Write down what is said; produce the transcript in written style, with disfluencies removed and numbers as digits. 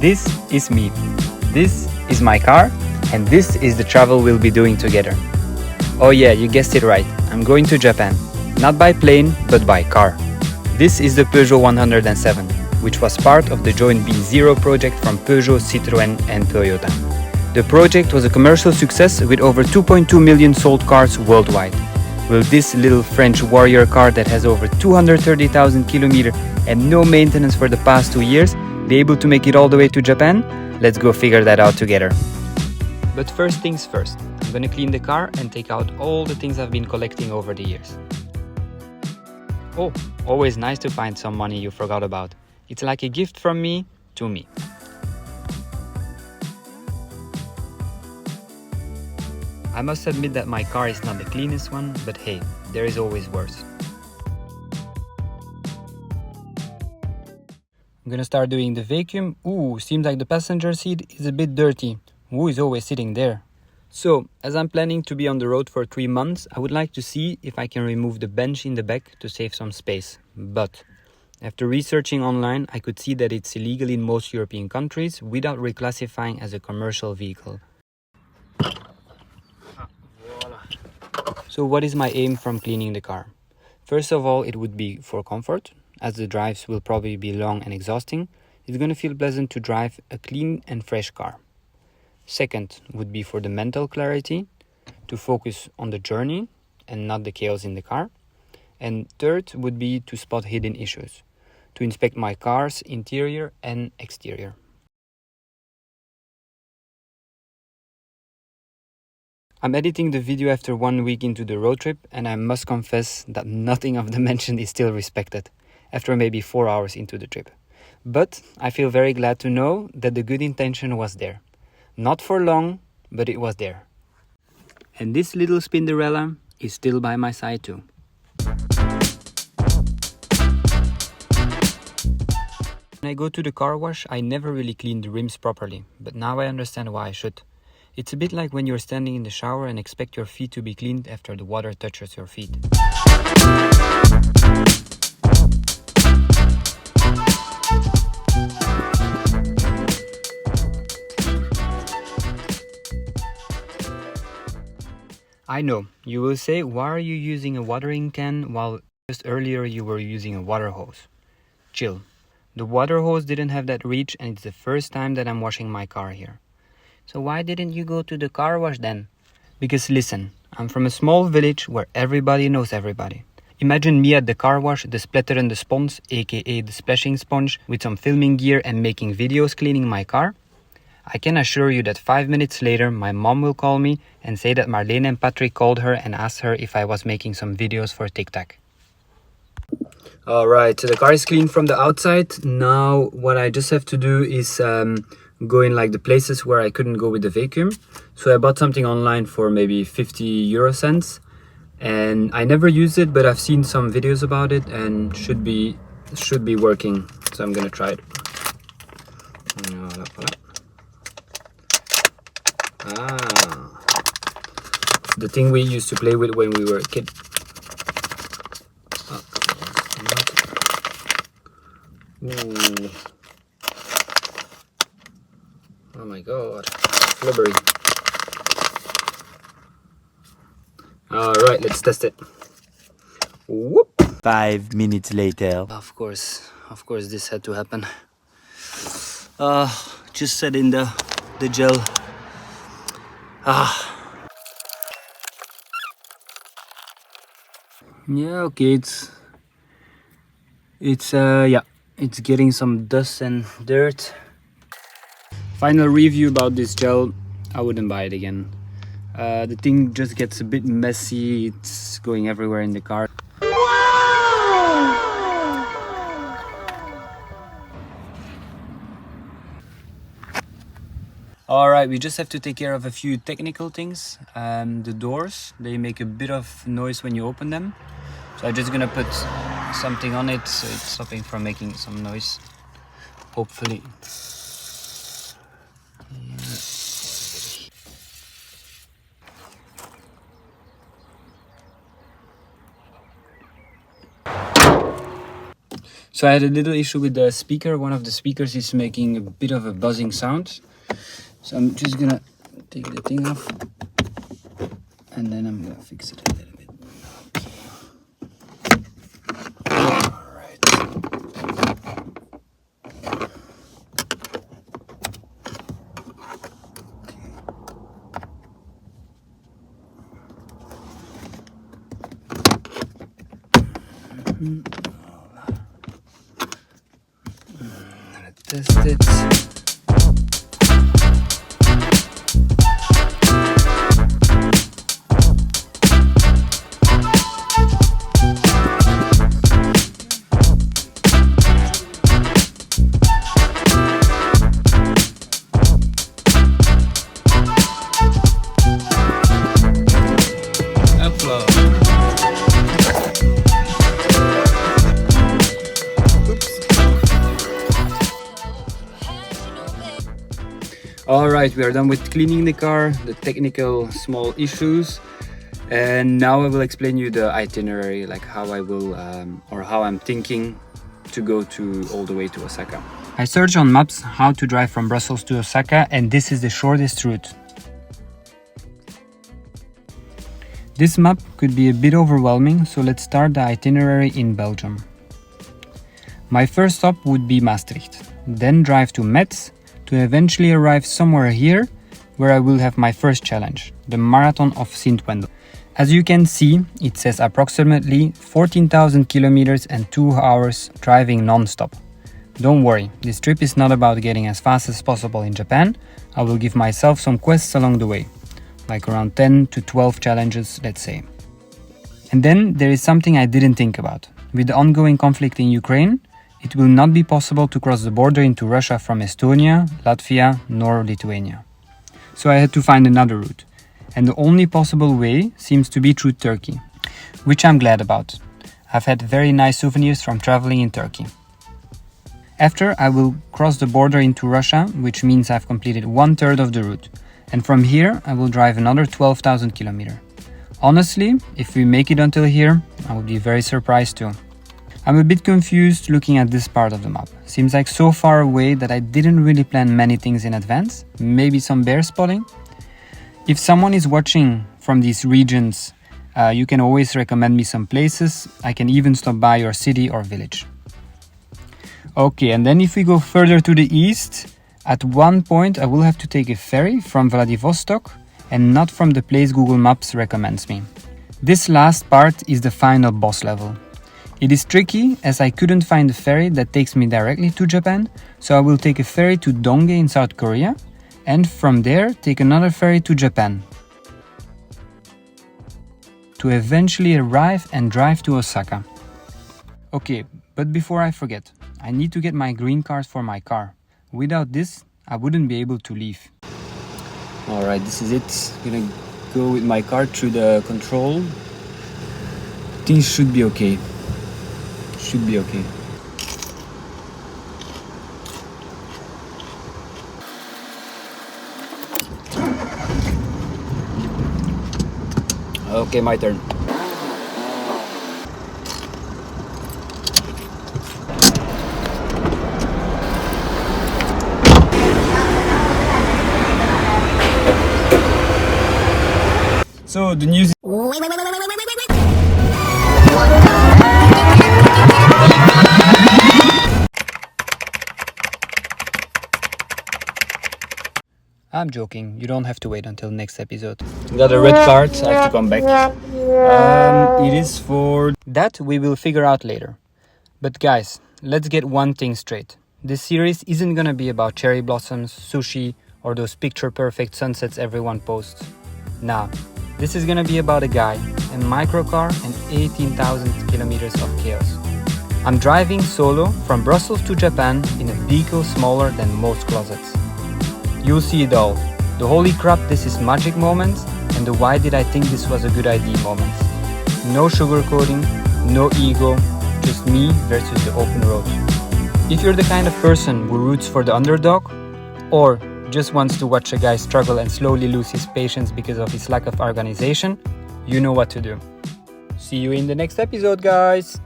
This is me. This is my car, and this is the travel we'll be doing together. Oh yeah, you guessed it right. I'm going to Japan. Not by plane, but by car. This is the Peugeot 107, which was part of the joint B0 project from Peugeot, Citroën and Toyota. The project was a commercial success with over 2.2 million sold cars worldwide. Will this little French warrior car that has over 230,000 kilometers and no maintenance for the past 2 years be able to make it all the way to Japan? Let's go figure that out together. But first things first, I'm gonna clean the car and take out all the things I've been collecting over the years. Oh, always nice to find some money you forgot about. It's like a gift from me to me. I must admit that my car is not the cleanest one, but hey, there is always worse. I'm gonna start doing the vacuum. Ooh, seems like the passenger seat is a bit dirty. Who is always sitting there? So, as I'm planning to be on the road for 3 months, I would like to see if I can remove the bench in the back to save some space. But after researching online, I could see that it's illegal in most European countries without reclassifying as a commercial vehicle. So what is my aim from cleaning the car? First of all, it would be for comfort, as the drives will probably be long and exhausting. It's gonna feel pleasant to drive a clean and fresh car. Second would be for the mental clarity, to focus on the journey and not the chaos in the car. And third would be to spot hidden issues, to inspect my car's interior and exterior. I'm editing the video after 1 week into the road trip, and I must confess that nothing of the mentioned is still respected, after maybe 4 hours into the trip. But I feel very glad to know that the good intention was there. Not for long, but it was there. And this little Spinderella is still by my side too. When I go to the car wash, I never really clean the rims properly, but now I understand why I should. It's a bit like when you're standing in the shower and expect your feet to be cleaned after the water touches your feet. I know, you will say, why are you using a watering can while just earlier you were using a water hose? Chill. The water hose didn't have that reach, and it's the first time that I'm washing my car here. So why didn't you go to the car wash then? Because listen, I'm from a small village where everybody knows everybody. Imagine me at the car wash, the splatter and the sponge, aka the splashing sponge, with some filming gear and making videos cleaning my car. I can assure you that 5 minutes later, my mom will call me and say that Marlene and Patrick called her and asked her if I was making some videos for TikTok. Alright, so the car is clean from the outside. Now what I just have to do is go in like the places where I couldn't go with the vacuum. So I bought something online for maybe 50 euro cents. And I never used it, but I've seen some videos about it and should be working. So I'm gonna try it. The thing we used to play with when we were a kid. Ooh. Oh my god, slippery. Alright, let's test it. Whoop. 5 minutes later. Of course this had to happen. Just set in the gel. Yeah, okay, it's getting some dust and dirt. Final review about this gel, I wouldn't buy it again. The thing just gets a bit messy, it's going everywhere in the car. Alright, we just have to take care of a few technical things. The doors, they make a bit of noise when you open them. So I'm just gonna put something on it so it's stopping from making some noise. Hopefully. Yeah. So I had a little issue with the speaker. One of the speakers is making a bit of a buzzing sound. So I'm just gonna take the thing off and then I'm gonna fix it a little bit. I'm gonna test it. Alright, we are done with cleaning the car, the technical small issues, and now I will explain you the itinerary, like how I will or how I'm thinking to go to all the way to Osaka. I searched on maps how to drive from Brussels to Osaka, and this is the shortest route. This map could be a bit overwhelming, so let's start the itinerary in Belgium. My first stop would be Maastricht, then drive to Metz, to eventually arrive somewhere here where I will have my first challenge, the Marathon of Sint-Wendel. As you can see, it says approximately 14,000 kilometers and 2 hours driving non-stop. Don't worry, this trip is not about getting as fast as possible in Japan. I will give myself some quests along the way, like around 10 to 12 challenges, let's say. And then there is something I didn't think about. With the ongoing conflict in Ukraine, it will not be possible to cross the border into Russia from Estonia, Latvia, nor Lithuania. So I had to find another route. And the only possible way seems to be through Turkey, which I'm glad about. I've had very nice souvenirs from traveling in Turkey. After, I will cross the border into Russia, which means I've completed 1/3 of the route. And from here, I will drive another 12,000 kilometers. Honestly, if we make it until here, I would be very surprised too. I'm a bit confused looking at this part of the map. Seems like so far away that I didn't really plan many things in advance. Maybe some bear spotting. If someone is watching from these regions, you can always recommend me some places. I can even stop by your city or village. Okay, and then if we go further to the east, at one point I will have to take a ferry from Vladivostok and not from the place Google Maps recommends me. This last part is the final boss level. It is tricky as I couldn't find a ferry that takes me directly to Japan, so I will take a ferry to Donghae in South Korea and from there take another ferry to Japan to eventually arrive and drive to Osaka. Okay, but before I forget, I need to get my green card for my car. Without this, I wouldn't be able to leave. Alright, this is it. I'm gonna go with my car through the control. Things should be okay. Should be okay. Okay, my turn. So the news. I'm joking, you don't have to wait until next episode. Got a red card, I have to come back. It is for that we will figure out later. But guys, let's get one thing straight. This series isn't gonna be about cherry blossoms, sushi, or those picture-perfect sunsets everyone posts. Nah, this is gonna be about a guy, a microcar, and 18,000 kilometers of chaos. I'm driving solo from Brussels to Japan in a vehicle smaller than most closets. You'll see it all. The holy crap, this is magic moments, and the why did I think this was a good idea moments. No sugarcoating, no ego, just me versus the open road. If you're the kind of person who roots for the underdog, or just wants to watch a guy struggle and slowly lose his patience because of his lack of organization, you know what to do. See you in the next episode, guys!